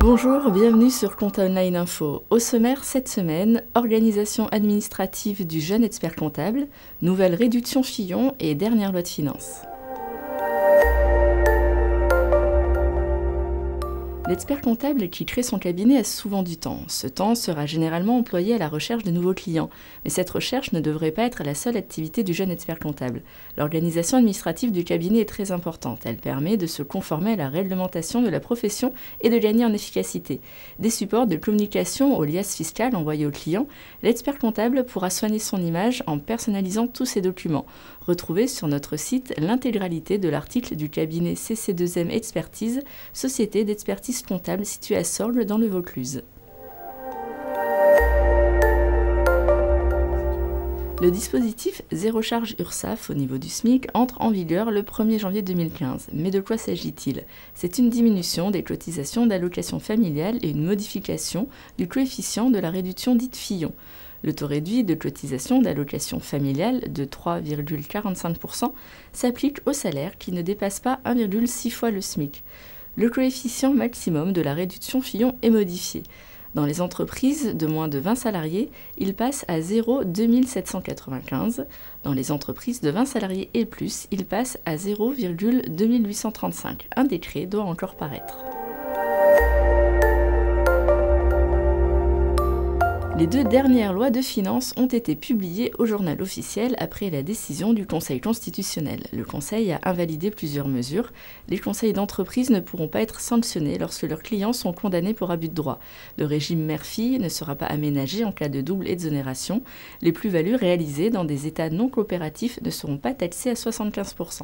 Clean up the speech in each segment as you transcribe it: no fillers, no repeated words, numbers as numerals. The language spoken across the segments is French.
Bonjour, bienvenue sur Compta Online Info. Au sommaire cette semaine, organisation administrative du jeune expert comptable, nouvelle réduction Fillon et dernière loi de finances. L'expert comptable qui crée son cabinet a souvent du temps. Ce temps sera généralement employé à la recherche de nouveaux clients. Mais cette recherche ne devrait pas être la seule activité du jeune expert comptable. L'organisation administrative du cabinet est très importante. Elle permet de se conformer à la réglementation de la profession et de gagner en efficacité. Des supports de communication aux liasses fiscales envoyés aux clients, l'expert comptable pourra soigner son image en personnalisant tous ses documents. Retrouvez sur notre site l'intégralité de l'article du cabinet CC2M Expertise, société d'expertise comptable située à Sorgues dans le Vaucluse. Le dispositif Zéro charge URSSAF au niveau du SMIC entre en vigueur le 1er janvier 2015. Mais de quoi s'agit-il? C'est une diminution des cotisations d'allocation familiale et une modification du coefficient de la réduction dite Fillon. Le taux réduit de cotisation d'allocation familiale de 3,45% s'applique au salaire qui ne dépasse pas 1,6 fois le SMIC. Le coefficient maximum de la réduction Fillon est modifié. Dans les entreprises de moins de 20 salariés, il passe à 0,2795. Dans les entreprises de 20 salariés et plus, il passe à 0,2835. Un décret doit encore paraître. Les deux dernières lois de finances ont été publiées au journal officiel après la décision du Conseil constitutionnel. Le Conseil a invalidé plusieurs mesures. Les conseils d'entreprise ne pourront pas être sanctionnés lorsque leurs clients sont condamnés pour abus de droit. Le régime mère-fille ne sera pas aménagé en cas de double exonération. Les plus-values réalisées dans des États non coopératifs ne seront pas taxées à 75%.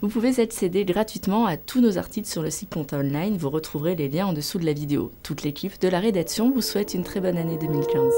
Vous pouvez accéder gratuitement à tous nos articles sur le site Compta Online. Vous retrouverez les liens en dessous de la vidéo. Toute l'équipe de la rédaction vous souhaite une très bonne année 2015.